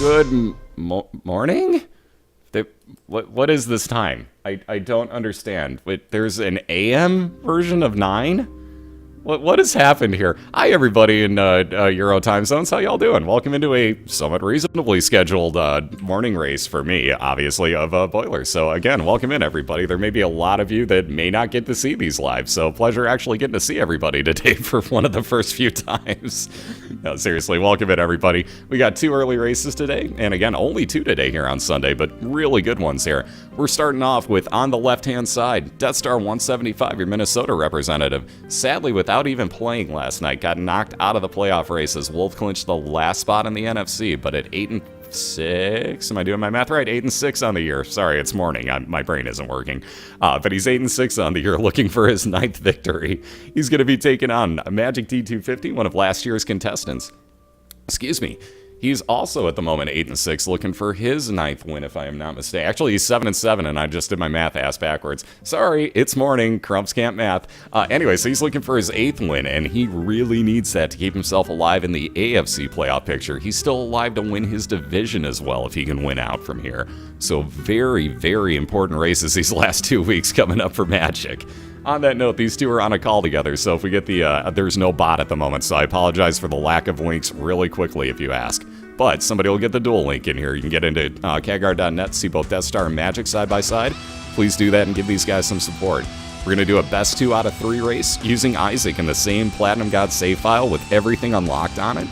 Good morning? What is this time? I don't understand. Wait, there's an AM version of 9? What has happened here? Hi, everybody in Euro time zones. How y'all doing? Welcome into a somewhat reasonably scheduled morning race for me, obviously, of BOILeR. So again, welcome in, everybody. There may be a lot of you that may not get to see these live, so pleasure actually getting to see everybody today for one of the first few times. No, seriously, welcome in, everybody. We got 2 early races today, and again, only 2 today here on Sunday, but really good ones here. We're starting off with, on the left-hand side, Deathstar175, your Minnesota representative. Sadly, without even playing last night, got knocked out of the playoff races. Wolf clinched the last spot in the NFC, but at 8-6, am I doing my math right? 8-6 on the year. Sorry, it's morning. My brain isn't working. But he's 8-6 on the year, looking for his 9th victory. He's going to be taking on MagicD250, one of last year's contestants. Excuse me. He's also, at the moment, 8-6, looking for his 9th win, if I am not mistaken. Actually, he's 7-7, and I just did my math ass backwards. Sorry, it's morning. Crumps can't math. Anyway, so he's looking for his 8th win, and he really needs that to keep himself alive in the AFC playoff picture. He's still alive to win his division as well, if he can win out from here. So very, very important races these last 2 weeks coming up for Magic. On that note, these two are on a call together, so if we get the, there's no bot at the moment, so I apologize for the lack of links really quickly if you ask. But somebody will get the dual link in here. You can get into CAGR.net, see both Deathstar and Magic side by side. Please do that and give these guys some support. We're going to do a best 2 out of 3 race using Isaac in the same Platinum God save file with everything unlocked on it.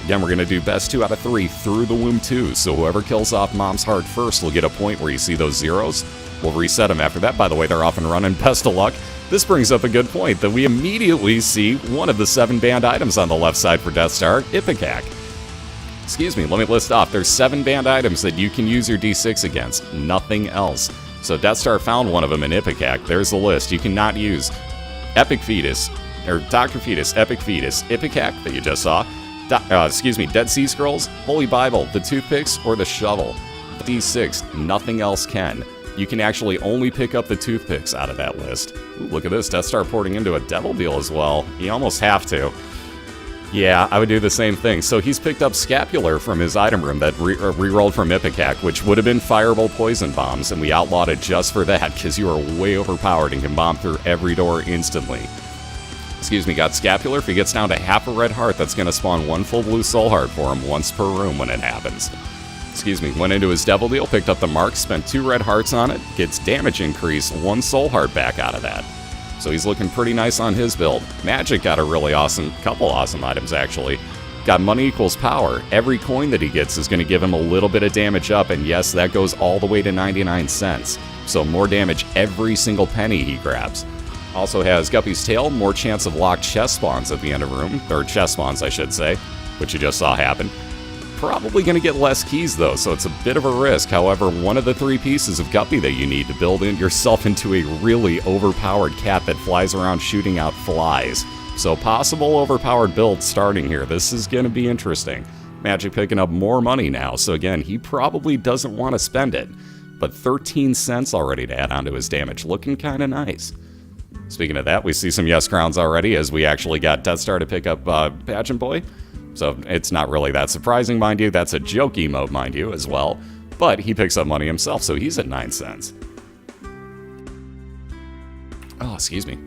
Again, we're going to do best 2 out of 3 through the womb 2, so whoever kills off Mom's Heart first will get a point where you see those zeros. We'll reset them after that. By the way, they're off and running. Best of luck. This brings up a good point that we immediately see one of the 7 banned items on the left side for Deathstar, Ipecac. Excuse me, let me list off. There's 7 banned items that you can use your D6 against. Nothing else. So Deathstar found one of them in Ipecac. There's the list. You cannot use Epic Fetus, or Dr. Fetus, Epic Fetus, Ipecac that you just saw, Dead Sea Scrolls, Holy Bible, the Toothpicks, or the Shovel. D6, nothing else can. You can actually only pick up the Toothpicks out of that list. Ooh, look at this, Deathstar porting into a Devil Deal as well. You almost have to. Yeah, I would do the same thing. So he's picked up Scapular from his item room that re-rolled from Ipecac, which would have been fireable poison bombs, and we outlawed it just for that, because you are way overpowered and can bomb through every door instantly. Excuse me, got Scapular. If he gets down to half a red heart, that's going to spawn 1 full blue soul heart for him once per room when it happens. Excuse me, went into his Devil Deal, picked up the mark, spent 2 red hearts on it, gets damage increase, 1 soul heart back out of that. So he's looking pretty nice on his build. Magic got a really awesome, couple awesome items actually. Got money equals power. Every coin that he gets is going to give him a little bit of damage up, and yes, that goes all the way to 99 cents. So more damage every single penny he grabs. Also has Guppy's Tail, more chance of locked chest spawns at the end of room, or chest spawns I should say, which you just saw happen. Probably going to get less keys though, so it's a bit of a risk. However, one of the 3 pieces of Guppy that you need to build yourself into a really overpowered cat that flies around shooting out flies. So possible overpowered build starting here. This is going to be interesting. Magic picking up more money now, so again, he probably doesn't want to spend it. But 13 cents already to add onto his damage, looking kind of nice. Speaking of that, we see some yes crowns already as we actually got Deathstar to pick up Pageant Boy. So it's not really that surprising, mind you. That's a joke emote, mind you, as well. But he picks up money himself, so he's at 9 cents. Oh, excuse me.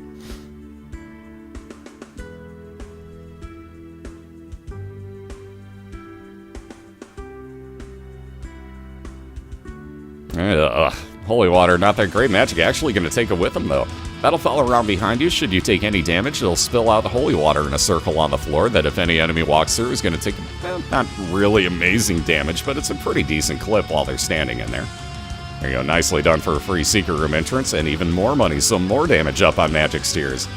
Holy water, not that great. Magic actually going to take it with him, though. That'll follow around behind you. Should you take any damage, it'll spill out the holy water in a circle on the floor that if any enemy walks through is going to take, not really amazing damage, but it's a pretty decent clip while they're standing in there. There you go, nicely done for a free secret room entrance, and even more money, so more damage up on Magic Steers.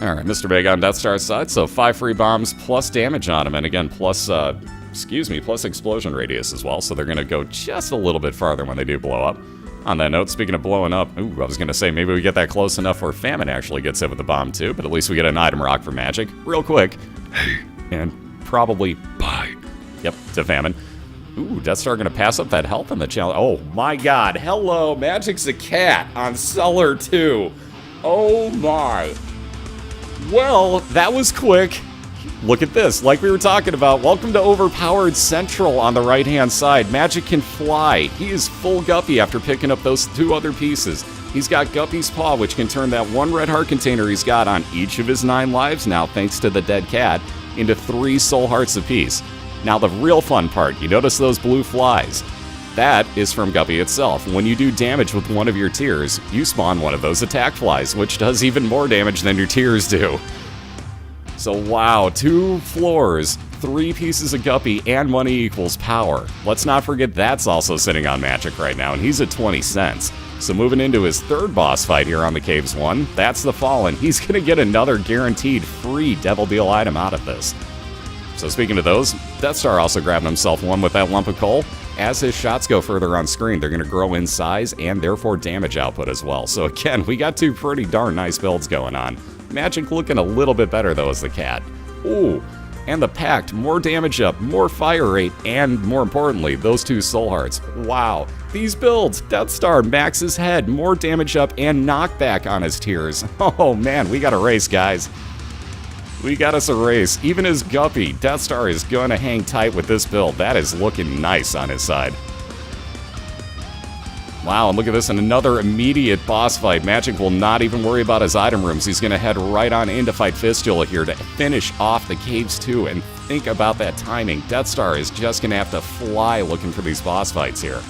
Alright, Mr. Big on Deathstar's side, so 5 free bombs plus damage on him, and again, plus excuse me, plus explosion radius as well, so they're going to go just a little bit farther when they do blow up. On that note, speaking of blowing up, ooh, I was going to say maybe we get that close enough where Famine actually gets hit with the bomb too, but at least we get an item rock for Magic. Real quick. Hey. And probably bye. Yep, to Famine. Ooh, Deathstar going to pass up that health in the challenge. Oh my god, hello, Magic's a cat on Cellar 2. Oh my. Well, that was quick. Look at this, like we were talking about. Welcome to Overpowered Central on the right-hand side. Magic can fly. He is full Guppy after picking up those 2 other pieces. He's got Guppy's Paw, which can turn that 1 red heart container he's got on each of his 9 lives now, thanks to the dead cat, into 3 soul hearts apiece. Now the real fun part, you notice those blue flies. That is from Guppy itself. When you do damage with one of your tiers, you spawn one of those attack flies, which does even more damage than your tiers do. So wow, 2 floors, 3 pieces of Guppy, and money equals power. Let's not forget that's also sitting on Magic right now, and he's at 20 cents. So moving into his 3rd boss fight here on the Caves 1, that's the Fallen. He's going to get another guaranteed free Devil Deal item out of this. So speaking of those, Deathstar also grabbed himself one with that lump of coal. As his shots go further on screen, they're going to grow in size and therefore damage output as well. So again, we got 2 pretty darn nice builds going on. Magic looking a little bit better though as the cat. Ooh, and the Pact, more damage up, more fire rate, and more importantly, those 2 soul hearts. Wow, these builds, Deathstar maxes head, more damage up, and knockback on his tiers. Oh man, we got a race, guys. We got us a race. Even as Guppy, Deathstar is going to hang tight with this build. That is looking nice on his side. Wow, and look at this, and another immediate boss fight. Magic will not even worry about his item rooms. He's going to head right on in to fight Fistula here to finish off the Caves 2. And think about that timing. Deathstar is just going to have to fly looking for these boss fights here.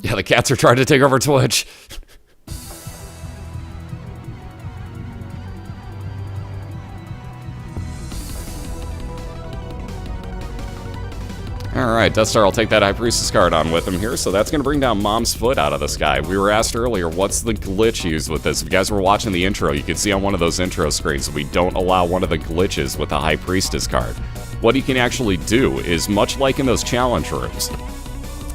Yeah, the cats are trying to take over Twitch. Alright, Deathstar will take that High Priestess card on with him here, so that's going to bring down Mom's Foot out of the sky. We were asked earlier, what's the glitch used with this? If you guys were watching the intro, you could see on one of those intro screens, we don't allow one of the glitches with the High Priestess card. What you can actually do is, much like in those challenge rooms,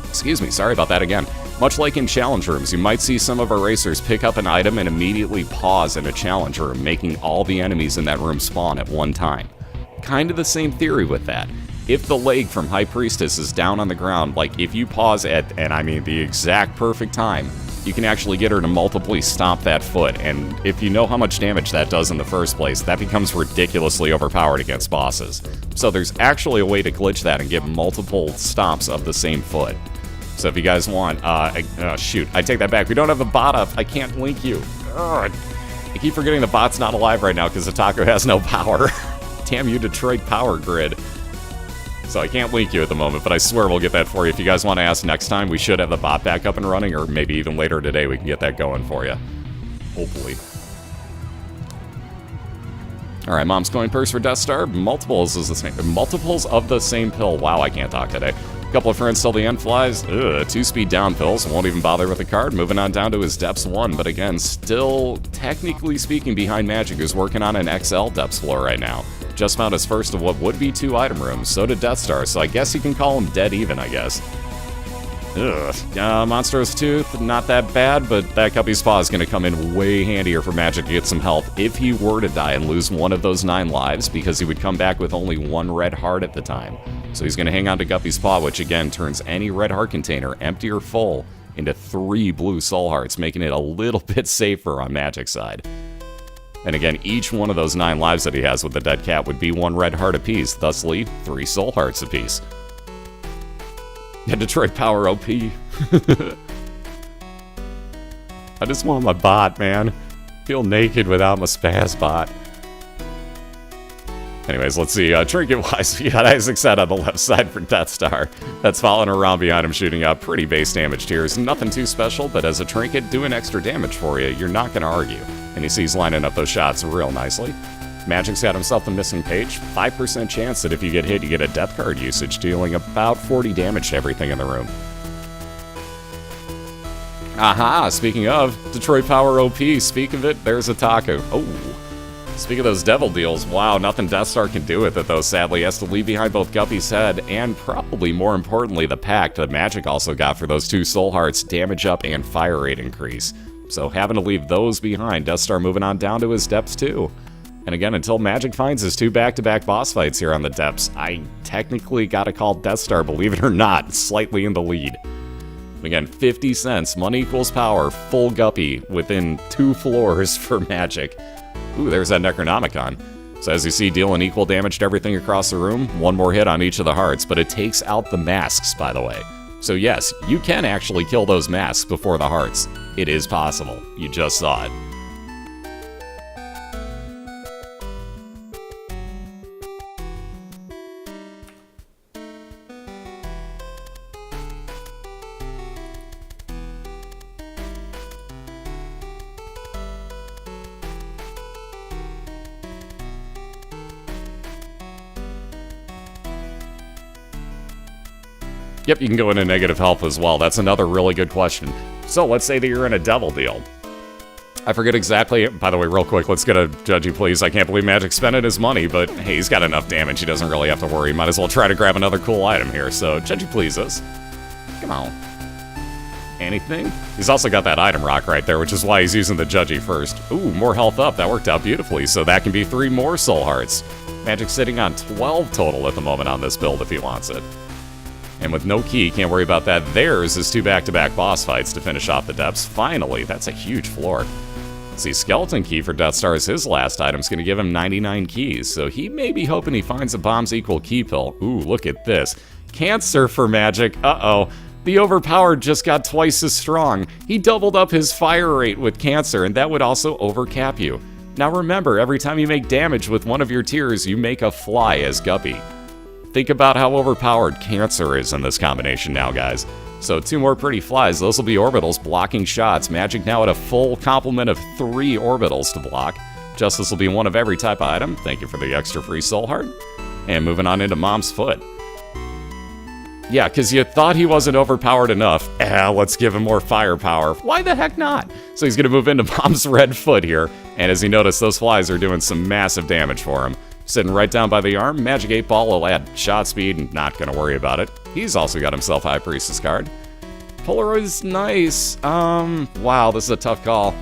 excuse me, sorry about that again. Much like in challenge rooms, you might see some of our racers pick up an item and immediately pause in a challenge room, making all the enemies in that room spawn at one time. Kind of the same theory with that. If the leg from High Priestess is down on the ground, like if you pause at, and I mean the exact perfect time, you can actually get her to multiply stomp that foot, and if you know how much damage that does in the first place, that becomes ridiculously overpowered against bosses. So there's actually a way to glitch that and get multiple stomps of the same foot. So if you guys want, shoot, I take that back. We don't have the bot up. I can't link you. Ugh. I keep forgetting the bot's not alive right now because Otaku has no power. Damn you, Detroit Power Grid. So I can't link you at the moment, but I swear we'll get that for you. If you guys want to ask next time, we should have the bot back up and running, or maybe even later today we can get that going for you. Hopefully. Alright, Mom's coin purse for Deathstar. Multiples of the same pill. Wow, I can't talk today. Couple of friends till the end flies. 2-speed down pills. Won't even bother with the card. Moving on down to his Depths 1, but again, still, technically speaking, behind Magic, who's working on an XL Depths floor right now. Just found his first of what would be 2 item rooms. So did Deathstar, so I guess you can call him dead even, I guess. Monstrous Tooth, not that bad, but that Guppy's Paw is going to come in way handier for Magic to get some help if he were to die and lose one of those 9 lives, because he would come back with only 1 red heart at the time. So he's going to hang on to Guppy's Paw, which again turns any red heart container, empty or full, into 3 blue soul hearts, making it a little bit safer on Magic's side. And again, each one of those 9 lives that he has with the dead cat would be 1 red heart apiece, thusly 3 soul hearts apiece. Yeah, Detroit Power OP. I just want my bot, man. Feel naked without my spaz bot. Anyways, let's see. Trinket-wise, we got Isaac's head on the left side for Deathstar. That's following around behind him, shooting out pretty base damage tiers. Nothing too special, but as a trinket, doing extra damage for you, you're not going to argue. And you see he's lining up those shots real nicely. Magic's got himself the missing page. 5% chance that if you get hit, you get a death card usage, dealing about 40 damage to everything in the room. Aha! Speaking of, Detroit Power OP. Speak of it, there's a taco. Oh. Speaking of those devil deals, wow, nothing Deathstar can do with it, though, sadly. He has to leave behind both Guppy's head and, probably more importantly, the pact that Magic also got for those 2 soul hearts, damage up and fire rate increase. So having to leave those behind, Deathstar moving on down to his depths, too. And again, until Magic finds his 2 back-to-back boss fights here on the depths, I technically gotta call Deathstar, believe it or not, slightly in the lead. Again, 50 cents, money equals power, full Guppy within 2 floors for Magic. Ooh, there's that Necronomicon. So as you see, dealing equal damage to everything across the room, 1 more hit on each of the hearts, but it takes out the masks, by the way. So yes, you can actually kill those masks before the hearts. It is possible. You just saw it. Yep, you can go into negative health as well. That's another really good question. So let's say that you're in a devil deal. I forget exactly. By the way, real quick, let's get a judgy, please. I can't believe Magic's spending his money, but hey, he's got enough damage. He doesn't really have to worry. Might as well try to grab another cool item here. So judgy, please us. Come on. Anything? He's also got that item rock right there, which is why he's using the judgy first. Ooh, more health up. That worked out beautifully. So that can be 3 more soul hearts. Magic's sitting on 12 total at the moment on this build if he wants it. And with no key, can't worry about that. There's his 2 back-to-back boss fights to finish off the depths. Finally, that's a huge floor. Let's see, Skeleton Key for Deathstar is his last item. It's going to give him 99 keys, so he may be hoping he finds a bombs equal key pill. Ooh, look at this. Cancer for Magic. Uh-oh. The overpowered just got twice as strong. He doubled up his fire rate with Cancer, and that would also overcap you. Now remember, every time you make damage with one of your tiers, you make a fly as Guppy. Think about how overpowered Cancer is in this combination now, guys. So 2 more pretty flies. Those will be orbitals blocking shots. Magic now at a full complement of 3 orbitals to block. Justice will be 1 of every type of item. Thank you for the extra free soul heart. And moving on into Mom's Foot. Yeah, because you thought he wasn't overpowered enough. Let's give him more firepower. Why the heck not? So he's going to move into Mom's Red Foot here. And as you notice, those flies are doing some massive damage for him. Sitting right down by the arm, Magic 8-Ball will add shot speed, not gonna worry about it. He's also got himself High Priestess card. Polaroid's nice. Wow, this is a tough call.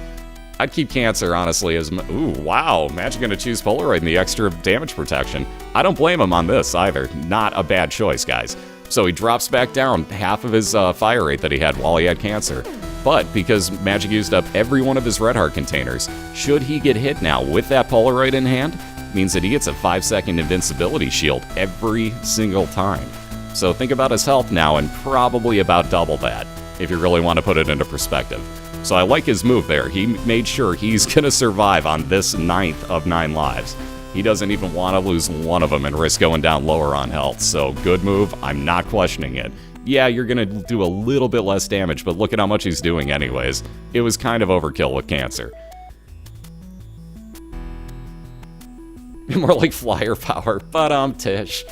I'd keep Cancer, honestly, as... Ooh, wow, Magic gonna choose Polaroid and the extra damage protection. I don't blame him on this, either. Not a bad choice, guys. So he drops back down half of his fire rate that he had while he had Cancer. But because Magic used up every one of his Red Heart containers, should he get hit now with that Polaroid in hand, means that he gets a 5-second invincibility shield every single time. So think about his health now and probably about double that, if you really want to put it into perspective. So I like his move there. He made sure he's going to survive on this 9th of 9 lives. He doesn't even want to lose one of them and risk going down lower on health. So good move. I'm not questioning it. Yeah, you're going to do a little bit less damage, but look at how much he's doing anyways. It was kind of overkill with Cancer. More like flyer power, but Tish.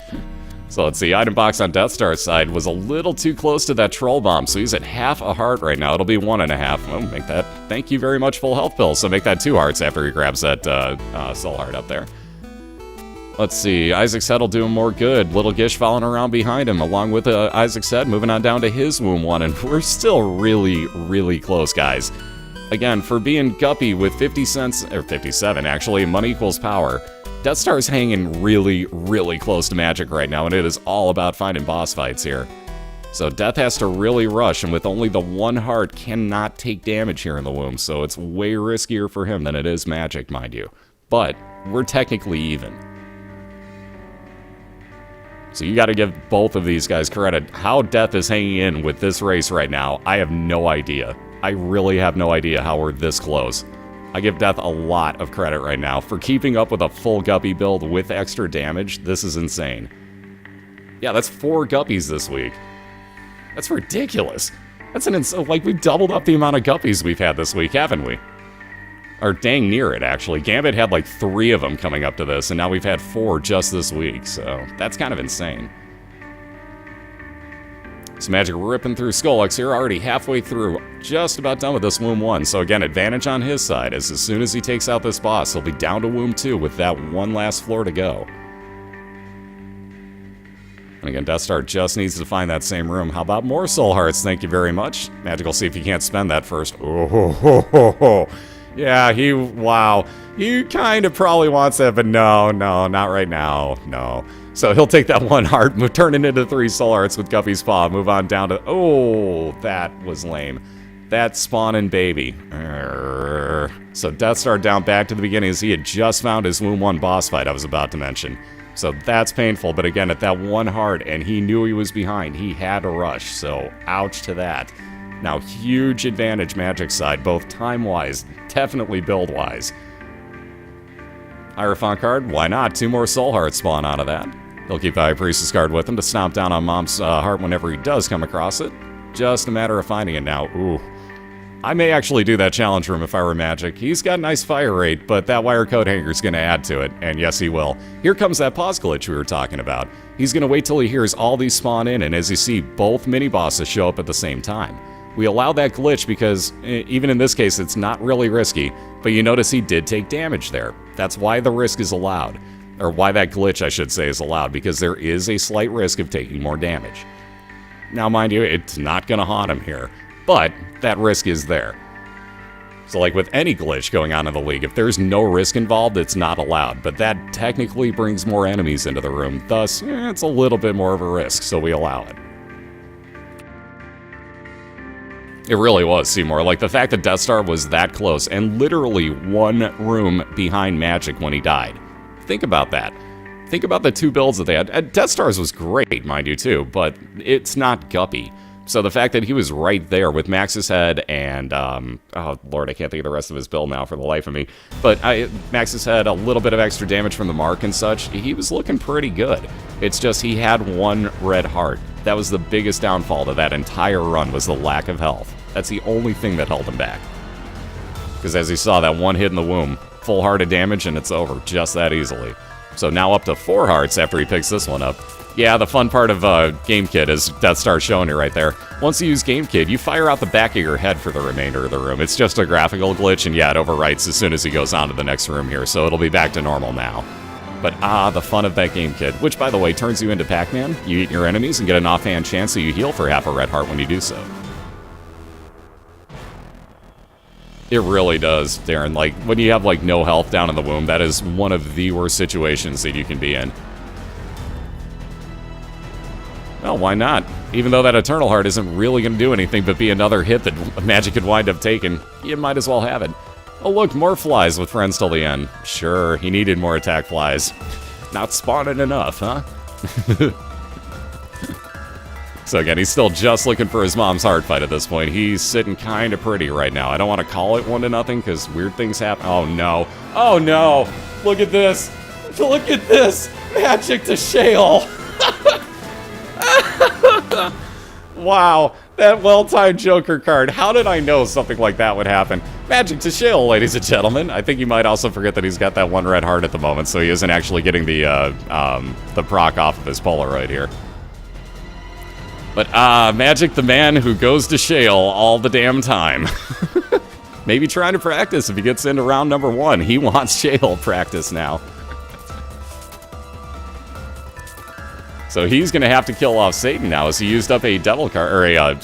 So let's see, item box on Deathstar's side was a little too close to that troll bomb, so he's at half a heart right now. It'll be 1.5. We'll make that, thank you very much, full health pill. So make that 2 hearts after he grabs that soul heart up there. Let's see, Isaac's head will do him more good. Little Gish following around behind him, along with Isaac's head, moving on down to his womb 1, and we're still really, really close, guys. Again, for being Guppy with 50 cents, or 57 actually, money equals power, Deathstar's hanging really, really close to Magic right now, and it is all about finding boss fights here. So Death has to really rush, and with only the 1 heart, cannot take damage here in the womb, so it's way riskier for him than it is Magic, mind you. But we're technically even. So you gotta give both of these guys credit. How Death is hanging in with this race right now, I have no idea. I really have no idea how we're this close. I give Death a lot of credit right now for keeping up with a full Guppy build with extra damage. This is insane. Yeah, that's 4 Guppies this week. That's ridiculous. That's like, we've doubled up the amount of Guppies we've had this week, haven't we? Or dang near it, actually. Gambit had like 3 of them coming up to this, and now we've had 4 just this week, so that's kind of insane. So Magic ripping through Skullux here, already halfway through, just about done with this Womb 1. So again, advantage on his side, as soon as he takes out this boss, he'll be down to Womb 2 with that one last floor to go. And again, Deathstar just needs to find that same room. How about more Soul Hearts? Thank you very much. Magic will see if he can't spend that first. Oh, ho, ho, ho, ho. Yeah, wow. He kind of probably wants that, but no, not right now. No. So he'll take that 1 heart, turn it into 3 Soul Hearts with Guppy's Paw, move on down to... Oh, that was lame. That spawning baby. So Deathstar down back to the beginning as he had just found his Womb 1 boss fight I was about to mention. So that's painful, but again, at that 1 heart, and he knew he was behind, he had to rush, so ouch to that. Now, huge advantage Magic side, both time-wise, definitely build-wise. Hierophant card, why not? 2 more Soul Hearts spawn out of that. He'll keep the High Priestess card with him to stomp down on Mom's heart whenever he does come across it. Just a matter of finding it now. Ooh. I may actually do that challenge room if I were Magic. He's got a nice fire rate, but that wire coat hanger's going to add to it, and yes, he will. Here comes that pause glitch we were talking about. He's going to wait till he hears all these spawn in, and as you see, both mini-bosses show up at the same time. We allow that glitch because, even in this case, it's not really risky, but you notice he did take damage there. That's why the risk is allowed. Or why that glitch, I should say, is allowed, because there is a slight risk of taking more damage. Now, mind you, it's not going to haunt him here, but that risk is there. So like with any glitch going on in the league, if there's no risk involved, it's not allowed, but that technically brings more enemies into the room, thus, it's a little bit more of a risk, so we allow it. It really was, Seymour. Like, the fact that Deathstar was that close and literally 1 room behind Magic when he died. Think about that. Think about the 2 builds that they had. Deathstar's was great, mind you, too, but it's not Guppy. So the fact that he was right there with Max's head and, oh, Lord, I can't think of the rest of his build now for the life of me. But Max's head, a little bit of extra damage from the mark and such, he was looking pretty good. It's just he had 1 red heart. That was the biggest downfall to that entire run, was the lack of health. That's the only thing that held him back. Because as you saw, that 1 hit in the womb, full heart of damage, and it's over just that easily. So now up to 4 hearts after he picks this one up. Yeah, the fun part of Game Kit is Deathstar showing you right there. Once you use Game Kit, you fire out the back of your head for the remainder of the room. It's just a graphical glitch, and yeah, it overwrites as soon as he goes on to the next room here, so it'll be back to normal now. But the fun of that Game Kit, which, by the way, turns you into Pac-Man. You eat your enemies and get an offhand chance, so you heal for half a red heart when you do so. It really does, Darren. Like, when you have, like, no health down in the womb, that is one of the worst situations that you can be in. Well, why not? Even though that Eternal Heart isn't really going to do anything but be another hit that Magic could wind up taking, you might as well have it. Oh look, more flies with friends till the end. Sure, he needed more attack flies. Not spawning enough, huh? So again, he's still just looking for his mom's heart fight at this point. He's sitting kind of pretty right now. I don't want to call it 1-0 because weird things happen. Oh no. Oh no! Look at this! Look at this! Magic to Shale! Wow, that well-timed Joker card. How did I know something like that would happen? Magic to Shale, ladies and gentlemen. I think you might also forget that he's got that 1 red heart at the moment, so he isn't actually getting the proc off of his Polaroid here. But, Magic the man who goes to Shale all the damn time. Maybe trying to practice if he gets into round number 1. He wants Shale practice now. So he's going to have to kill off Satan now as he used up a devil card, or a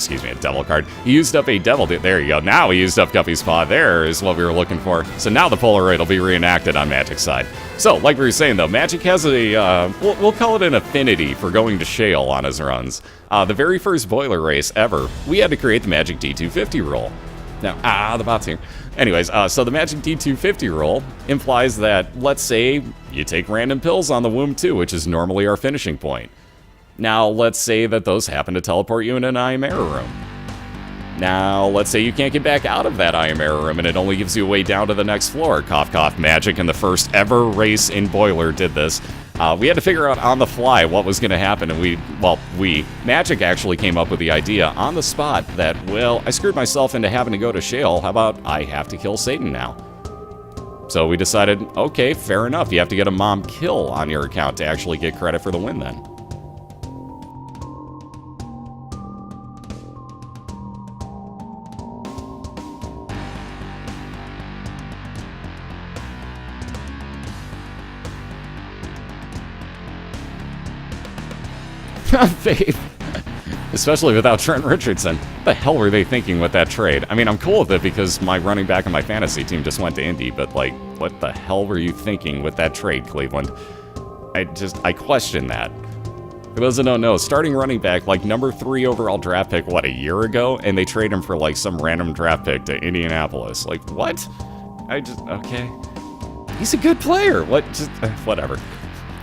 devil card. He used up a devil, there you go. Now he used up Guppy's Paw. There is what we were looking for. So now the Polaroid will be reenacted on Magic's side. So, like we were saying though, Magic has a, we'll call it an affinity for going to Shale on his runs. The very first BOILeR race ever, we had to create the MagicD250 rule. Now, the bot's here. Anyways, so the MagicD250 rule implies that, let's say, you take random pills on the Womb 2, which is normally our finishing point. Now, let's say that those happen to teleport you in an Nightmare room. Now, let's say you can't get back out of that I am error room and it only gives you a way down to the next floor. Cough, cough, Magic in the first ever race in BOILeR did this. We had to figure out on the fly what was going to happen, and Magic actually came up with the idea on the spot that, well, I screwed myself into having to go to Shale. How about I have to kill Satan now? So we decided, okay, fair enough. You have to get a mom kill on your account to actually get credit for the win then. Faith. Especially without Trent Richardson. What the hell were they thinking with that trade? I mean, I'm cool with it because my running back on my fantasy team just went to Indy, but, like, what the hell were you thinking with that trade, Cleveland? I question that. For those that don't know, starting running back, like, number 3 overall draft pick, what, a year ago? And they trade him for, like, some random draft pick to Indianapolis. Like, what? Okay. He's a good player. What? Just, whatever.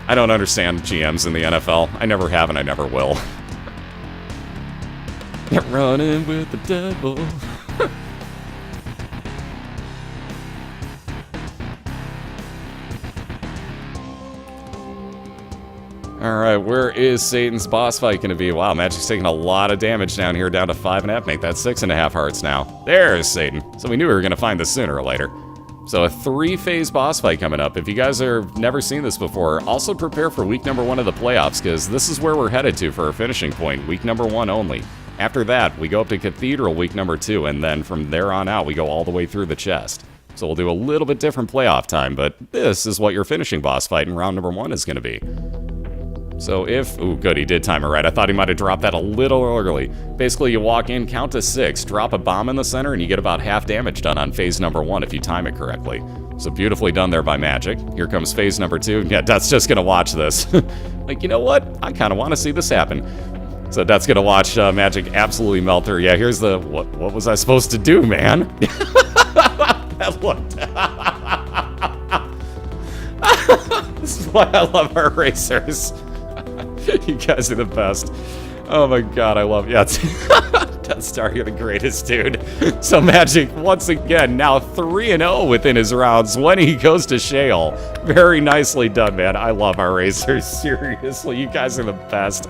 I don't understand GMs in the NFL. I never have and I never will. You're running with the devil. Alright, where is Satan's boss fight going to be? Wow, Magic's taking a lot of damage down here, down to 5.5. Make that 6.5 hearts now. There's Satan. So we knew we were going to find this sooner or later. So a 3-phase boss fight coming up. If you guys have never seen this before, also prepare for week number 1 of the playoffs, because this is where we're headed to for our finishing point, week number 1 only. After that, we go up to Cathedral week number 2, and then from there on out, we go all the way through the chest. So we'll do a little bit different playoff time, but this is what your finishing boss fight in round number 1 is going to be. So if... Ooh, good, he did time it right. I thought he might have dropped that a little early. Basically, you walk in, count to 6, drop a bomb in the center, and you get about half damage done on phase number 1 if you time it correctly. So beautifully done there by Magic. Here comes phase number 2. Yeah, Death's just going to watch this. Like, you know what? I kind of want to see this happen. So Death's going to watch Magic absolutely melt her. Yeah, here's the... What was I supposed to do, man? That looked... This is why I love our racers. You guys are the best. Oh my god, I love... Yeah, Deathstar, you're the greatest, dude. So Magic, once again, now 3-0 within his rounds when he goes to Shale. Very nicely done, man. I love our racers. Seriously, you guys are the best.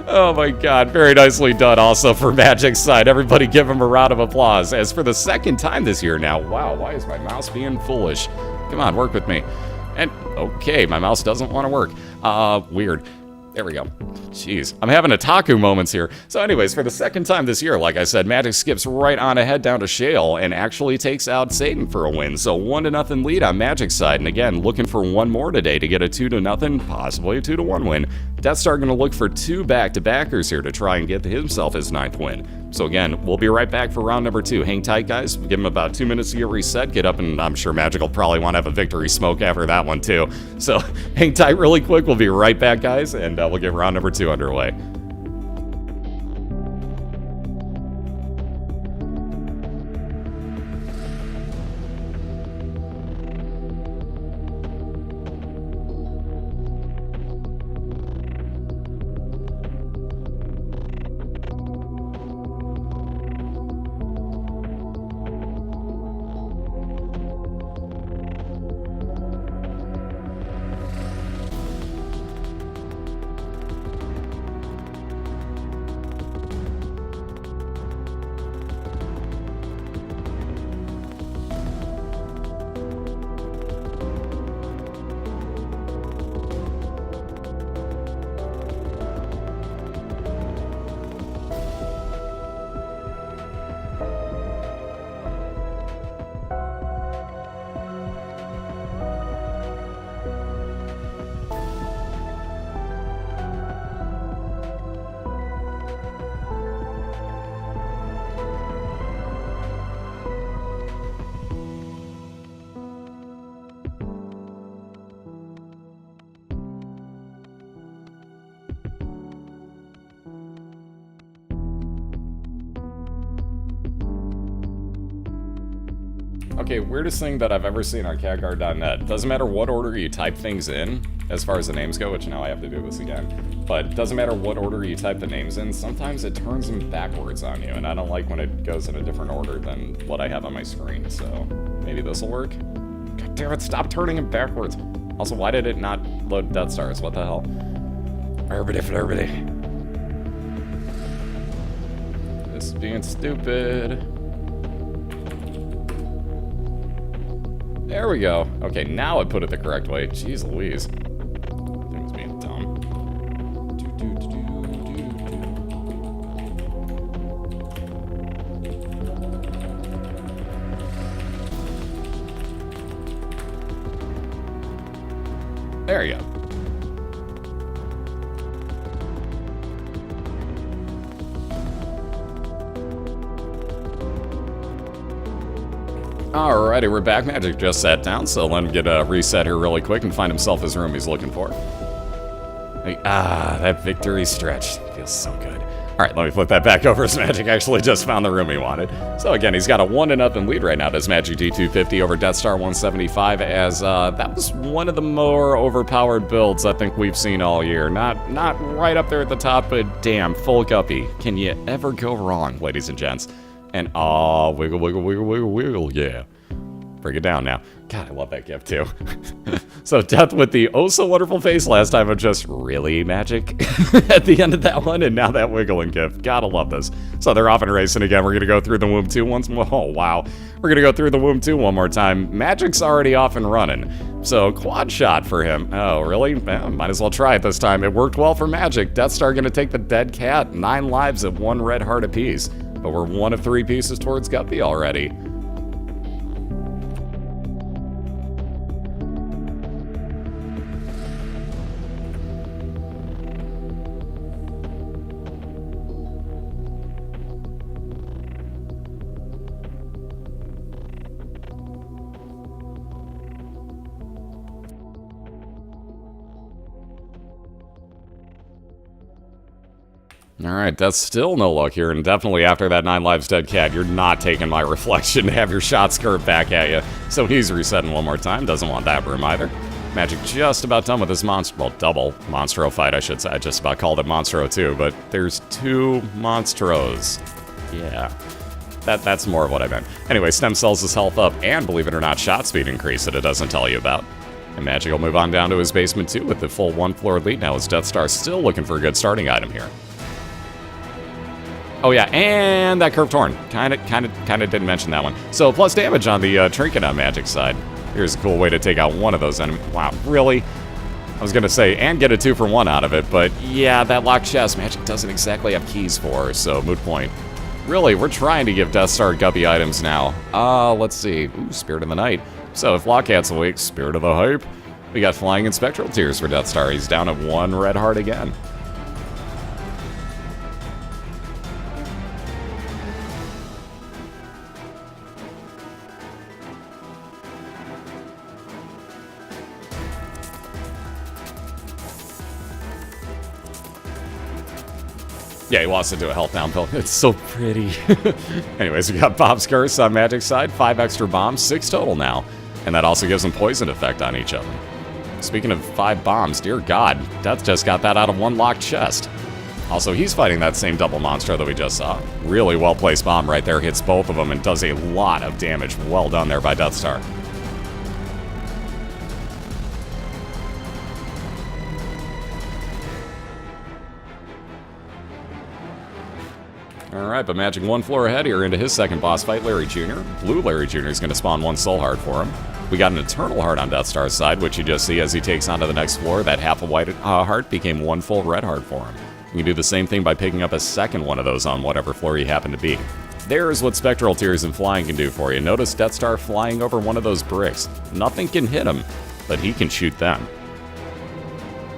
Oh my god, very nicely done also for Magic's side. Everybody give him a round of applause. As for the second time this year now, wow, why is my mouse being foolish? Come on, work with me. And, okay, my mouse doesn't want to work. Weird. There we go. Jeez, I'm having otaku moments here. So anyways, for the second time this year, like I said, Magic skips right on ahead down to Shale and actually takes out Satan for a win. So 1-0 lead on Magic's side. And again, looking for one more today to get a 2-0, possibly a 2-1 win. Deathstar going to look for 2 back-to-backers here to try and get himself his 9th win. So again, we'll be right back for round number 2. Hang tight, guys. Give him about 2 minutes to get reset, get up, and I'm sure Magic will probably want to have a victory smoke after that one too. So hang tight really quick. We'll be right back, guys, and we'll get round number 2 underway. Okay, weirdest thing that I've ever seen on catguard.net. Doesn't matter what order you type things in, as far as the names go, which now I have to do this again. But doesn't matter what order you type the names in, sometimes it turns them backwards on you, and I don't like when it goes in a different order than what I have on my screen, so maybe this will work? God damn it, stop turning them backwards. Also, why did it not load Death Stars? What the hell? Everybody. This is being stupid. There we go. Okay, now I put it the correct way. Jeez Louise. Things being dumb. There you go. Alrighty, we're back. Magic just sat down, so let him get a reset here really quick and find himself his room he's looking for. Hey, that victory stretch. Feels so good. Alright, let me flip that back over as Magic actually just found the room he wanted. So again, he's got a 1-0 lead right now as MagicD250 over Deathstar175, as that was one of the more overpowered builds I think we've seen all year. Not right up there at the top, but damn, full guppy. Can you ever go wrong, ladies and gents? And wiggle, yeah. Bring it down now. God, I love that gift too. So Death with the oh so wonderful face last time of just really Magic at the end of that one, and now that wiggling gift. Gotta love this. So they're off and racing again. We're gonna go through the womb 2 once more. Oh wow. We're gonna go through the womb 2 one more time. Magic's already off and running. So quad shot for him. Oh, really? Might as well try it this time. It worked well for Magic. Deathstar gonna take the dead cat. 9 lives at 1 red heart apiece. But we're 1 of 3 pieces towards Guppy already. Alright, that's still no luck here, and definitely after that 9 lives dead cat, you're not taking my reflection to have your shots curved back at you. So he's resetting one more time, doesn't want that room either. Magic just about done with this monster, well, double Monstro fight, I should say. I just about called it Monstro too, but there's 2 Monstros. Yeah, that's more of what I meant. Anyway, Stem sells his health up, and believe it or not, shot speed increase that it doesn't tell you about. And Magic will move on down to his basement too with the full 1-floor lead now, as Deathstar still looking for a good starting item here. Oh yeah, and that curved horn. Kinda didn't mention that one. So plus damage on the trinket on Magic's side. Here's a cool way to take out one of those enemies. Wow, really? I was gonna say, and get a 2 for 1 out of it, but yeah, that locked chest, Magic doesn't exactly have keys for, so moot point. Really, we're trying to give Deathstar guppy items now. Let's see. Ooh, Spirit of the Night. So if Lockhat's awake, Spirit of the Hype. We got Flying and Spectral Tears for Deathstar. He's down at 1 red heart again. Yeah, he wants to do a health down pill. It's so pretty. Anyways, we got Bob's Curse on Magic's side. 5 extra bombs, 6 total now. And that also gives them poison effect on each other. Speaking of 5 bombs, dear God, Death just got that out of 1 locked chest. Also, he's fighting that same double monster that we just saw. Really well-placed bomb right there. Hits both of them and does a lot of damage. Well done there by Deathstar. Alright, but Magic 1 floor ahead here into his second boss fight, Larry Jr. Blue Larry Jr. is going to spawn 1 soul heart for him. We got an Eternal Heart on Deathstar's side, which you just see as he takes on to the next floor. That half a white heart became 1 full red heart for him. You can do the same thing by picking up a second one of those on whatever floor you happen to be. There's what Spectral Tears and Flying can do for you. Notice Deathstar flying over one of those bricks. Nothing can hit him, but he can shoot them.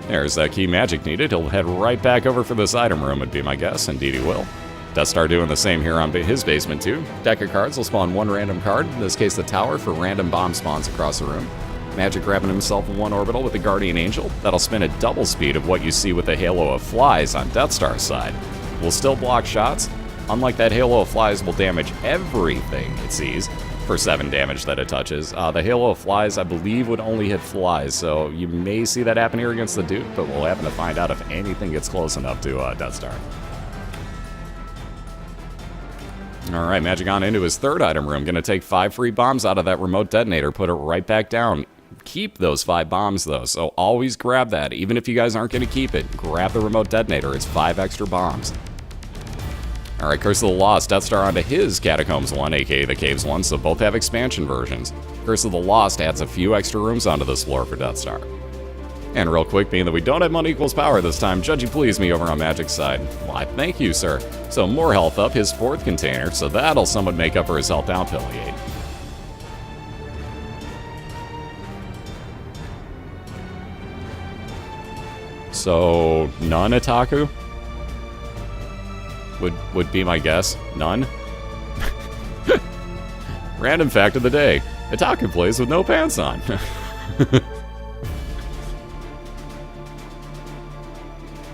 There's that key Magic needed. He'll head right back over for this item room, would be my guess. Indeed he will. Deathstar doing the same here on his basement too. Deck of cards will spawn 1 random card, in this case the tower, for random bomb spawns across the room. Magic grabbing himself 1 orbital with the Guardian Angel. That'll spin at double speed of what you see with the halo of flies on Deathstar's side. Will still block shots, unlike that Halo of Flies will damage everything it sees for 7 damage that it touches. The Halo of Flies, I believe, would only hit flies, so you may see that happen here against the Duke, but we'll happen to find out if anything gets close enough to Deathstar. Alright, Magic on into his third item room. Gonna take 5 free bombs out of that remote detonator, put it right back down. Keep those 5 bombs, though, so always grab that. Even if you guys aren't gonna keep it, grab the remote detonator. It's 5 extra bombs. Alright, Curse of the Lost, Deathstar onto his Catacombs 1, aka the Caves 1, so both have expansion versions. Curse of the Lost adds a few extra rooms onto this floor for Deathstar. And real quick, being that we don't have money equals power this time, judgy please me over on Magic's side. Why, thank you, sir. So more health up, his 4th container, so that'll somewhat make up for his health down till he ate. So, none Otaku? Would be my guess. None? Random fact of the day. Otaku plays with no pants on.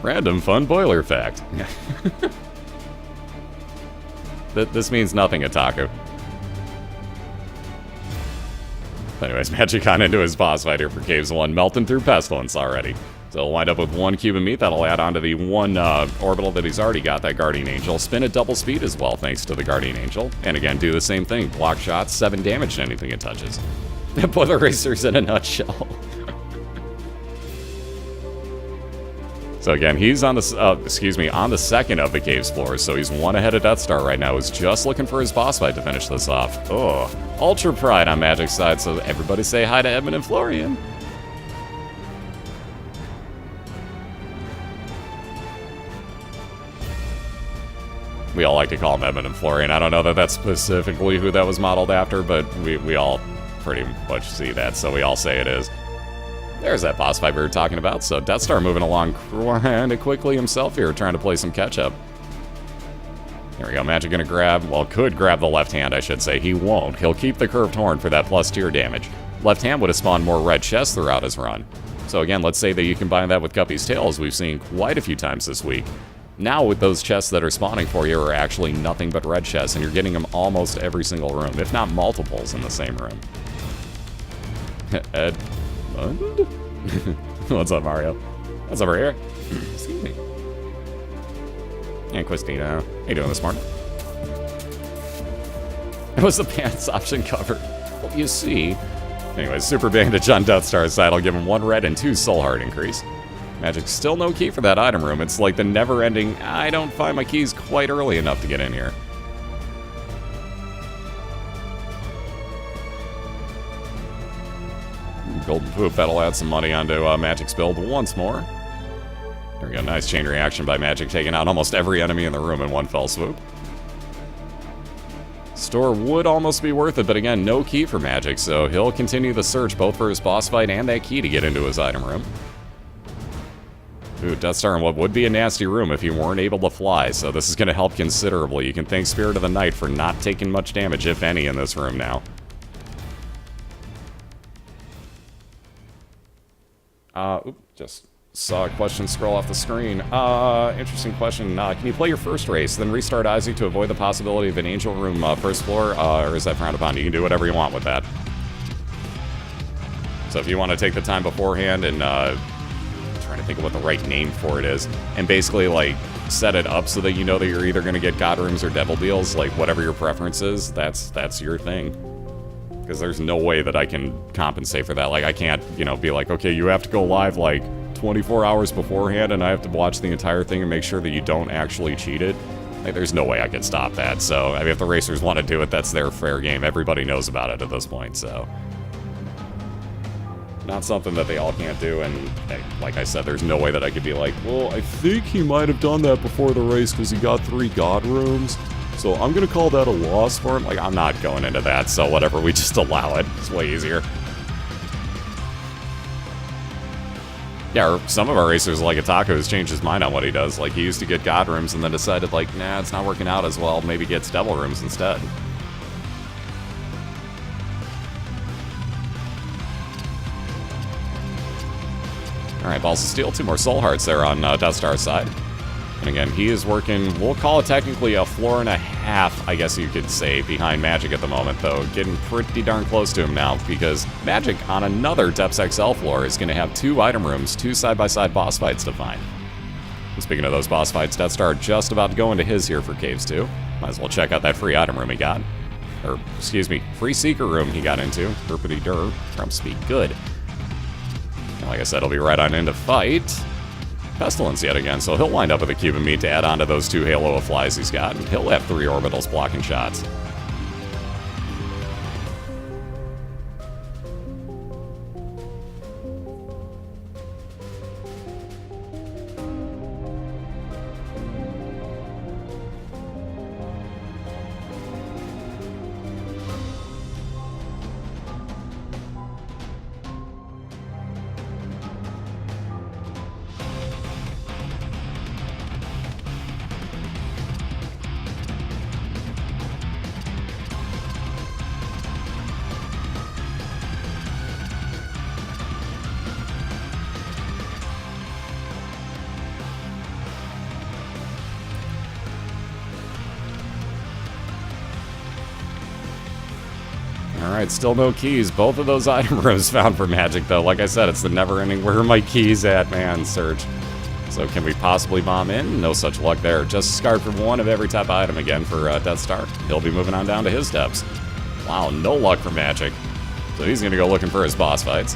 Random fun boiler fact. This means nothing, Otaku. Anyways, Magic on into his boss fight here for Caves 1, melting through Pestilence already. So he'll wind up with 1 cube of meat. That'll add on to the 1 orbital that he's already got, that Guardian Angel. Spin at double speed as well, thanks to the Guardian Angel. And again, do the same thing. Block shots, 7 damage to anything it touches. Boiler Racers in a nutshell. So again, he's on the, on the 2nd of the Caves floors, so he's 1 ahead of Deathstar right now. He's just looking for his boss fight to finish this off. Oh, Ultra Pride on Magic's side, so everybody say hi to Edmund and Florian. We all like to call him Edmund and Florian. I don't know that that's specifically who that was modeled after, but we all pretty much see that, so we all say it is. There's that boss fight we were talking about, so Deathstar moving along kinda quickly himself here, trying to play some catch-up. Here we go, Magic gonna grab, well, could grab the left hand, I should say. He won't. He'll keep the curved horn for that plus tier damage. Left hand would have spawned more red chests throughout his run. So again, let's say that you combine that with Guppy's Tail, as we've seen quite a few times this week. Now with those chests that are spawning for you are actually nothing but red chests, and you're getting them almost every single room, if not multiples in the same room. Ed... What's up, Mario? What's over here? Excuse me. And Christina, how you doing this morning? Was the pants option covered? Well, you see. Anyways, Super Bandage on Deathstar's side will give him 1 red and 2 soul heart increase. Magic still no key for that item room. It's like the never-ending, I don't find my keys quite early enough to get in here. Golden Poop, that'll add some money onto Magic's build once more. There we go, nice chain reaction by Magic, taking out almost every enemy in the room in 1 fell swoop. Store would almost be worth it, but again, no key for Magic, so he'll continue the search both for his boss fight and that key to get into his item room. Ooh, Deathstar in what would be a nasty room if you weren't able to fly, so this is going to help considerably. You can thank Spirit of the Night for not taking much damage, if any, in this room now. Just saw a question scroll off the screen. Interesting question. Can you play your first race, then restart Isaac to avoid the possibility of an Angel Room first floor, or is that frowned upon? You can do whatever you want with that. So if you want to take the time beforehand and, trying to think of what the right name for it is, and basically, like, set it up so that you know that you're either going to get God Rooms or Devil Deals, like, whatever your preference is, that's your thing. Because there's no way that I can compensate for that. Like, I can't, you know, be like, okay, you have to go live, like, 24 hours beforehand, and I have to watch the entire thing and make sure that you don't actually cheat it. Like, there's no way I can stop that. So, I mean, if the racers want to do it, that's their fair game. Everybody knows about it at this point, so. Not something that they all can't do, and like I said, there's no way that I could be like, well, I think he might have done that before the race because he got 3 God Rooms. So I'm going to call that a loss for him. Like, I'm not going into that, so whatever, we just allow it. It's way easier. Yeah, or some of our racers, like Otaku, has changed his mind on what he does. Like, he used to get God Rooms and then decided, like, nah, it's not working out as well. Maybe gets Devil Rooms instead. Alright, Balls of Steel, 2 more Soul Hearts there on Deathstar's side. And again, he is working, we'll call it technically a floor and a half, I guess you could say, behind Magic at the moment, though. Getting pretty darn close to him now, because Magic on another Depths XL floor is going to have 2 item rooms, 2 side-by-side boss fights to find. And speaking of those boss fights, Deathstar just about to go into his here for Caves 2. Might as well check out that free item room he got. Or, excuse me, free Seeker room he got into. Derpity-der, Trump speak good. And like I said, he'll be right on into fight Pestilence yet again, so he'll wind up with a cube of meat to add on to those 2 Halo of Flies he's got, and he'll have 3 orbitals blocking shots. Alright, still no keys. Both of those item rooms found for Magic, though. Like I said, it's the never-ending where are my keys at, man, search. So can we possibly bomb in? No such luck there. Just discard for 1 of every type of item again for Deathstar. He'll be moving on down to his depths. Wow, no luck for Magic. So he's going to go looking for his boss fights.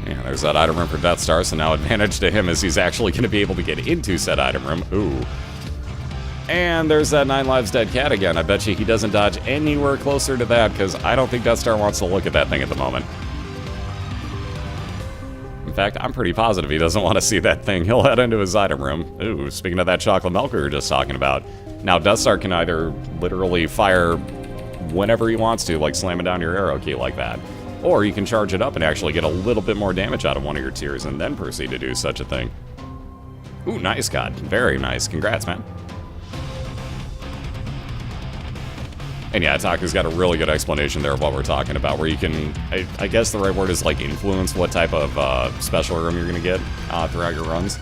Yeah, there's that item room for Deathstar, so now advantage to him is he's actually going to be able to get into said item room. Ooh. And there's that 9 lives dead cat again. I bet you he doesn't dodge anywhere closer to that, because I don't think Deathstar wants to look at that thing at the moment. In fact, I'm pretty positive he doesn't want to see that thing. He'll head into his item room. Ooh, speaking of that chocolate milk we were just talking about. Now, Deathstar can either literally fire whenever he wants to, like slamming down your arrow key like that. Or you can charge it up and actually get a little bit more damage out of one of your tiers and then proceed to do such a thing. Ooh, nice, God. Very nice. Congrats, man. And yeah, Taku's got a really good explanation there of what we're talking about, where you can, I guess the right word is like influence what type of special room you're going to get throughout your runs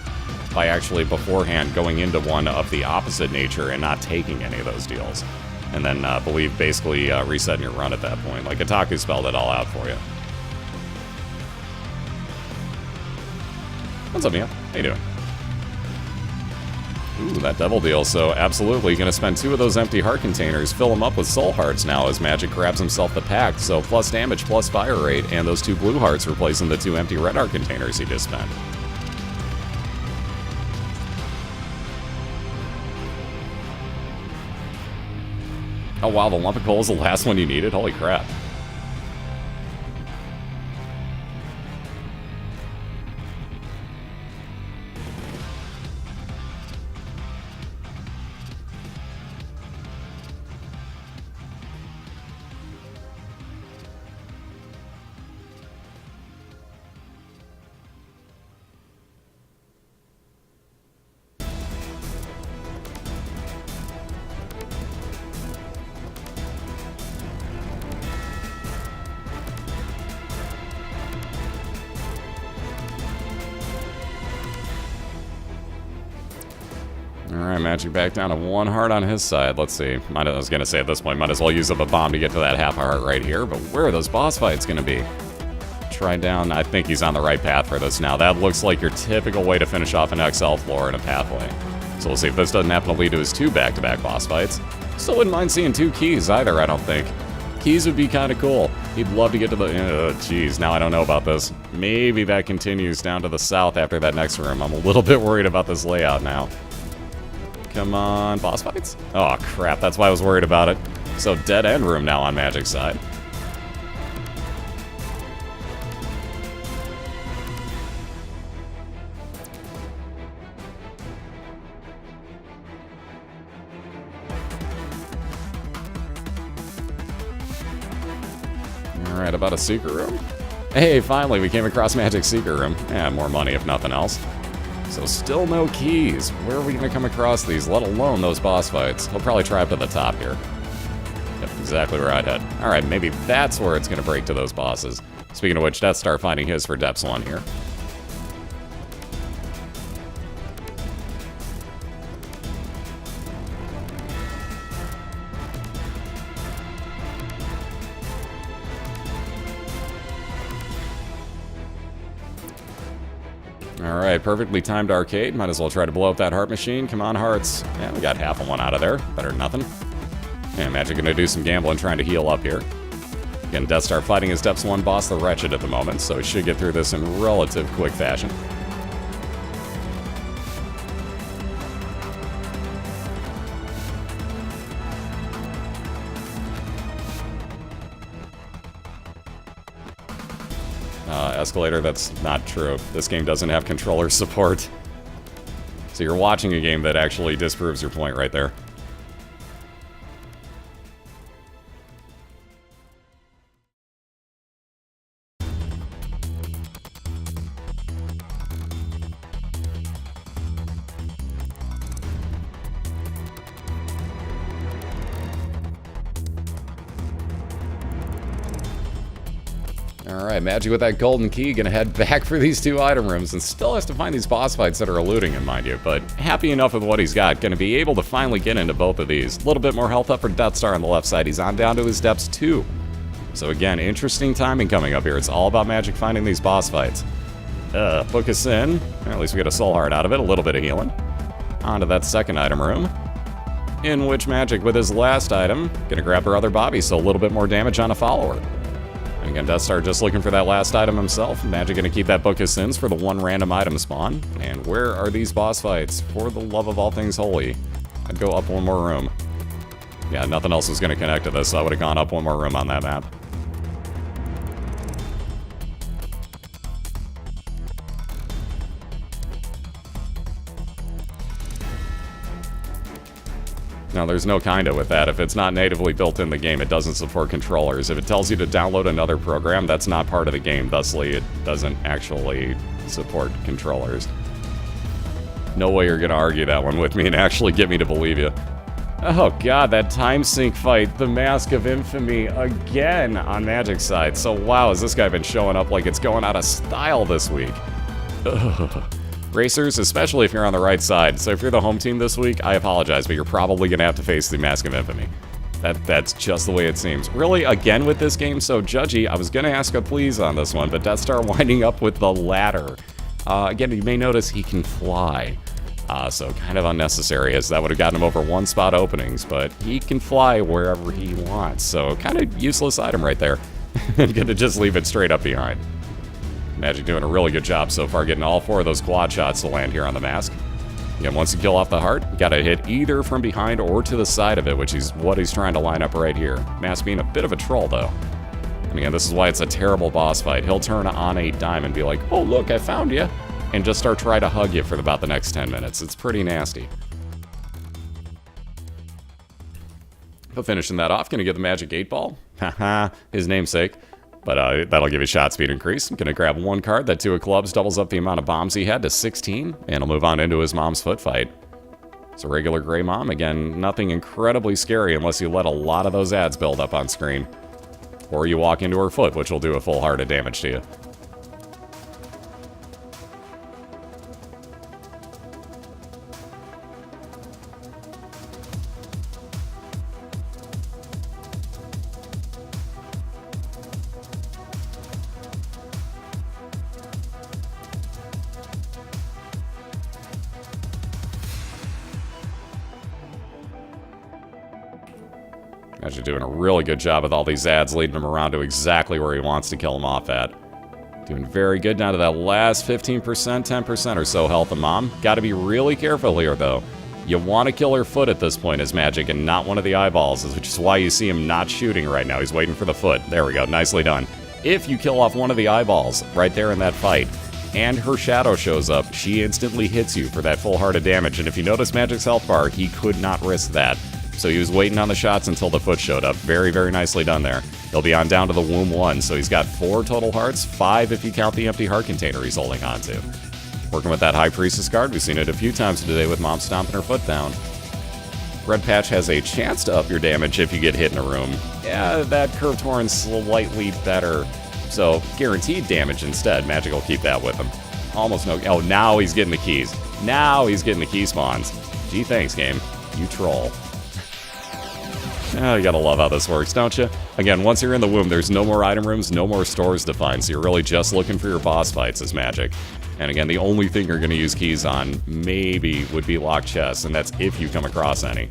by actually beforehand going into one of the opposite nature and not taking any of those deals. And then, believe, basically resetting your run at that point. Like, Ataku spelled it all out for you. What's up, Mia? How you doing? Ooh, that devil deal. So, absolutely, gonna spend 2 of those empty heart containers, fill them up with soul hearts now as Magic grabs himself the pact. So, plus damage, plus fire rate, and those 2 blue hearts replacing the 2 empty red heart containers he just spent. Oh wow, the lump of coal is the last one you needed? Holy crap. Alright, Magic back down to 1 heart on his side. Let's see. I was going to say at this point, might as well use up a bomb to get to that half a heart right here, but where are those boss fights going to be? Try down. I think he's on the right path for this now. That looks like your typical way to finish off an XL floor in a pathway. So we'll see if this doesn't happen to lead to his 2 back-to-back boss fights. Still wouldn't mind seeing 2 keys either, I don't think. Keys would be kind of cool. He'd love to get to the... Jeez, now I don't know about this. Maybe that continues down to the south after that next room. I'm a little bit worried about this layout now. Come on, boss fights? Oh, crap, that's why I was worried about it. So, dead end room now on Magic's side. Alright, about a secret room? Hey, finally, we came across Magic's secret room. Yeah, more money if nothing else. So still no keys. Where are we going to come across these, let alone those boss fights? He'll probably try up at the top here. Yep, exactly where I'd head. Alright, maybe that's where it's going to break to those bosses. Speaking of which, Deathstar finding his for Depths 1 here. Alright, perfectly timed arcade. Might as well try to blow up that heart machine. Come on, hearts. Yeah, we got half of one out of there. Better than nothing. And Magic gonna do some gambling trying to heal up here. Again, Deathstar fighting his Depths 1 boss, the Wretched, at the moment, so he should get through this in relative quick fashion. Escalator, that's not true. This game doesn't have controller support. So you're watching a game that actually disproves your point right there. Alright, Magic with that golden key, gonna head back for these 2 item rooms, and still has to find these boss fights that are eluding him, mind you, but happy enough with what he's got, gonna be able to finally get into both of these. A little bit more health up for Deathstar on the left side, he's on down to his Depths 2. So again, interesting timing coming up here, it's all about Magic finding these boss fights. Book us in, at least we get a soul heart out of it, a little bit of healing. On to that second item room, in which Magic with his last item, gonna grab her other Bobby, so a little bit more damage on a follower. And again, Deathstar just looking for that last item himself. Magic gonna keep that Book of Sins for the 1 random item spawn. And where are these boss fights? For the love of all things holy. I'd go up 1 more room. Yeah, nothing else was gonna connect to this, so I would've gone up 1 more room on that map. Now, there's no kinda with that. If it's not natively built in the game, it doesn't support controllers. If it tells you to download another program, that's not part of the game, thusly it doesn't actually support controllers. No way you're gonna argue that one with me and actually get me to believe you. Oh god, that time sync fight, the Mask of Infamy, again on Magic's side. So wow, has this guy been showing up like it's going out of style this week. Ugh. Racers, especially if you're on the right side. So if you're the home team this week, I apologize, but you're probably going to have to face the Mask of Infamy. That's just the way it seems. Really, again with this game, so judgy, I was going to ask a please on this one, but Deathstar winding up with the ladder. Again, you may notice he can fly. So kind of unnecessary, as that would have gotten him over 1 spot openings, but he can fly wherever he wants. So kind of useless item right there. I'm going to just leave it straight up behind. Magic doing a really good job so far, getting all 4 of those quad shots to land here on the Mask. Again, once you kill off the heart, gotta hit either from behind or to the side of it, which is what he's trying to line up right here. Mask being a bit of a troll, though. And again, this is why it's a terrible boss fight. He'll turn on a dime and be like, oh look, I found you, and just start trying to hug you for about the next 10 minutes. It's pretty nasty. But finishing that off, gonna get the Magic 8-ball. Haha, his namesake. But that'll give you shot speed increase. I'm gonna grab 1 card. That 2 of clubs doubles up the amount of bombs he had to 16, and he'll move on into his mom's foot fight. It's a regular gray mom. Again, nothing incredibly scary unless you let a lot of those ads build up on screen. Or you walk into her foot, which will do a full heart of damage to you. Magic doing a really good job with all these ads, leading him around to exactly where he wants to kill him off at. Doing very good down to that last 15%, 10% or so health of Mom. Gotta be really careful here, though. You want to kill her foot at this point as Magic and not one of the eyeballs, which is why you see him not shooting right now. He's waiting for the foot. There we go. Nicely done. If you kill off one of the eyeballs right there in that fight, and her shadow shows up, she instantly hits you for that full heart of damage. And if you notice Magic's health bar, he could not risk that. So he was waiting on the shots until the foot showed up. Very, very nicely done there. He'll be on down to the womb 1, so he's got 4 total hearts, 5 if you count the empty heart container he's holding on to. Working with that High Priestess card, we've seen it a few times today with Mom stomping her foot down. Red Patch has a chance to up your damage if you get hit in a room. Yeah, that Curved Horn's slightly better. So, guaranteed damage instead. Magic will keep that with him. Almost no... Oh, now he's getting the keys. Now he's getting the key spawns. Gee, thanks, game. You troll. Oh, you gotta love how this works, don't you? Again, once you're in the womb, there's no more item rooms, no more stores to find, so you're really just looking for your boss fights as Magic. And again, the only thing you're gonna use keys on, maybe, would be locked chests, and that's if you come across any.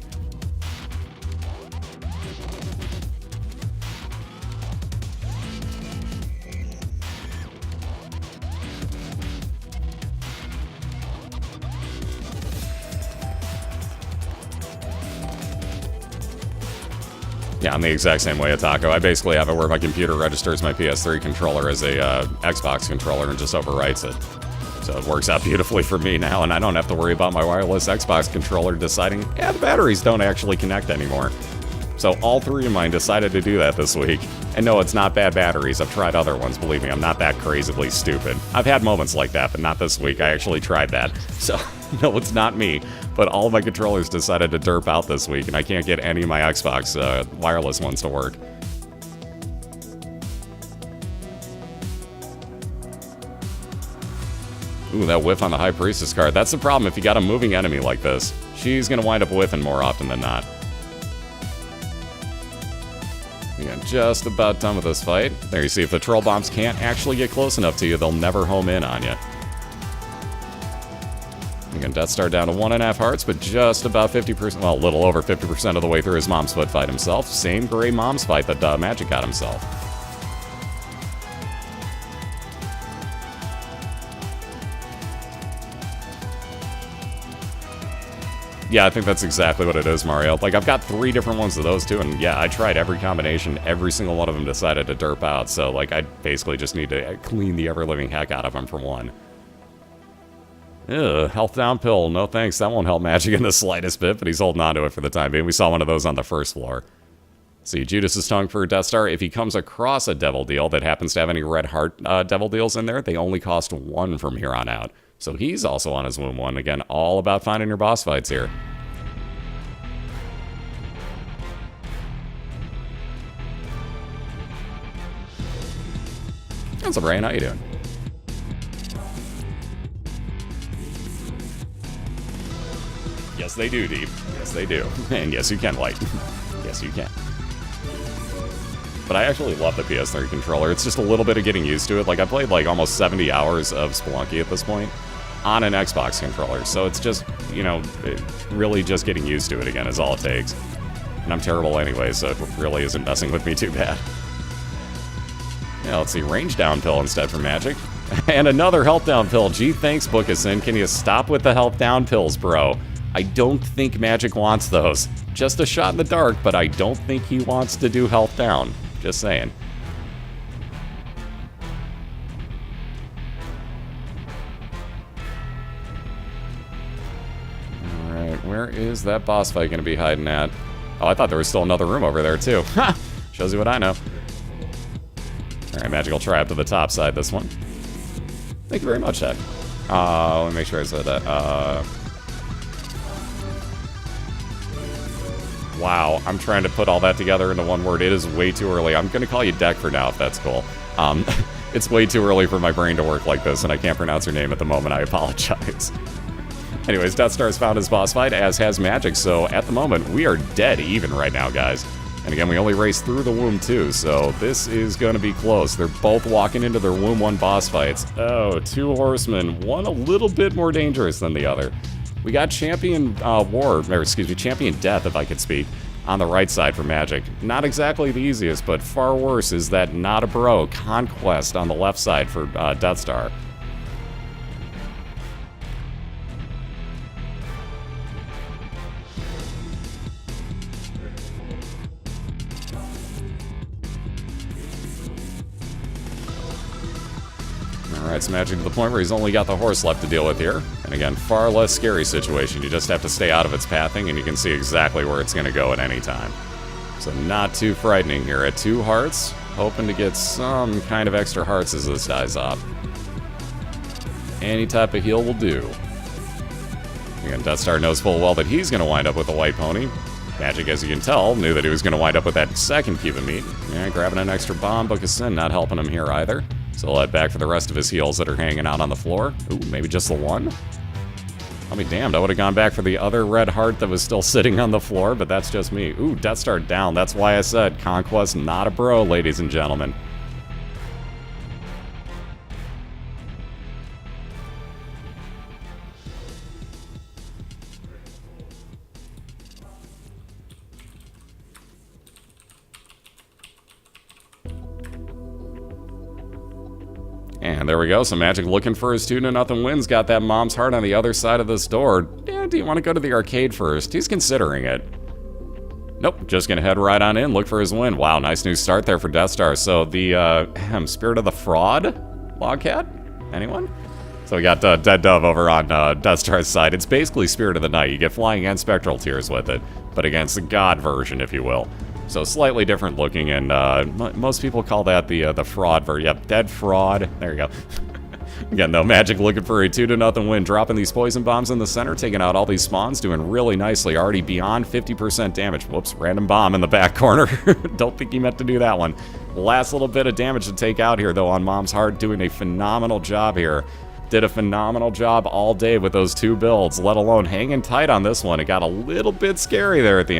Yeah, I'm the exact same way, Atako. I basically have it where my computer registers my PS3 controller as a Xbox controller and just overwrites it. So it works out beautifully for me now, and I don't have to worry about my wireless Xbox controller deciding, yeah, the batteries don't actually connect anymore. So all three of mine decided to do that this week. And no, it's not bad batteries. I've tried other ones, believe me. I'm not that crazily stupid. I've had moments like that, but not this week. I actually tried that. So, no, it's not me. But all of my controllers decided to derp out this week, and I can't get any of my Xbox wireless ones to work. Ooh, that whiff on the High Priestess card. That's the problem if you got a moving enemy like this. She's going to wind up whiffing more often than not. Again, just about done with this fight. There you see, if the troll bombs can't actually get close enough to you, they'll never home in on you. Again, Deathstar down to 1.5 hearts, but just about 50%, well, a little over 50% of the way through his mom's foot fight himself. Same gray mom's fight that Magic got himself. Yeah, I think that's exactly what it is, Mario. Like, I've got 3 different ones of those, too, and yeah, I tried every combination. Every single one of them decided to derp out, so, like, I basically just need to clean the ever-living heck out of them for one. Ugh, health down pill. No thanks, that won't help Magic in the slightest bit, but he's holding on to it for the time being. We saw one of those on the first floor. See, Judas's tongue for Deathstar. If he comes across a Devil Deal that happens to have any red heart Devil Deals in there, they only cost 1 from here on out. So he's also on his womb 1. Again, all about finding your boss fights here. What's up, Ryan? How you doing? Yes, they do, Deep. Yes, they do. And yes, you can, Light. Yes, you can. But I actually love the PS3 controller. It's just a little bit of getting used to it. Like, I played, like, almost 70 hours of Spelunky at this point on an Xbox controller. So it's just, you know, really just getting used to it again is all it takes. And I'm terrible anyway, so it really isn't messing with me too bad. Yeah, let's see, range down pill instead for Magic. And another health down pill. Gee, thanks, Bookison. Can you stop with the health down pills, bro? I don't think Magic wants those. Just a shot in the dark, but I don't think he wants to do health down. Just saying. Alright, where is that boss fight going to be hiding at? Oh, I thought there was still another room over there, too. Ha! Shows you what I know. Alright, Magic will try up to the top side this one. Thank you very much, Ed. Let me make sure I said that. Wow, I'm trying to put all that together into one word. It is way too early. I'm going to call you Deck for now, if that's cool. It's way too early for my brain to work like this, and I can't pronounce her name at the moment. I apologize. Anyways, Deathstar's found his boss fight, as has Magic, so at the moment, we are dead even right now, guys. And again, we only raced through the womb, too, so this is going to be close. They're both walking into their womb 1 boss fights. Oh, 2 horsemen. One a little bit more dangerous than the other. We got Champion Champion Death, if I could speak, on the right side for Magic. Not exactly the easiest, but far worse is that Not a Bro Conquest on the left side for Deathstar. Alright, so Magic to the point where he's only got the horse left to deal with here. And again, far less scary situation. You just have to stay out of its pathing, and you can see exactly where it's going to go at any time. So not too frightening here. At 2 hearts, hoping to get some kind of extra hearts as this dies off. Any type of heal will do. Again, Deathstar knows full well that he's going to wind up with a white pony. Magic, as you can tell, knew that he was going to wind up with that second cube of meat. Yeah, grabbing an extra bomb, Book of Sin, not helping him here either. So he'll head back for the rest of his heals that are hanging out on the floor. Ooh, maybe just the one? I'll be damned, I would have gone back for the other red heart that was still sitting on the floor, but that's just me. Ooh, Deathstar down. That's why I said Conquest not a bro, ladies and gentlemen. And there we go, so Magic looking for his 2-0 wins, got that mom's heart on the other side of this door. Yeah, do you want to go to the arcade first? He's considering it. Nope, just gonna head right on in, look for his win. Wow, nice new start there for Deathstar. So the, Spirit of the Fraud Logcat? Anyone? So we got Dead Dove over on Deathstar's side. It's basically Spirit of the Night. You get Flying and Spectral Tears with it, but against the God version, if you will. So slightly different looking, and most people call that the fraud version. Yep, Dead Fraud. There you go. Again, though, Magic looking for a 2-0 win, dropping these poison bombs in the center, taking out all these spawns, doing really nicely, already beyond 50% damage. Whoops, random bomb in the back corner. Don't think he meant to do that one. Last little bit of damage to take out here, though, on Mom's Heart, doing a phenomenal job here. Did a phenomenal job all day with those two builds, let alone hanging tight on this one. It got a little bit scary there at the end.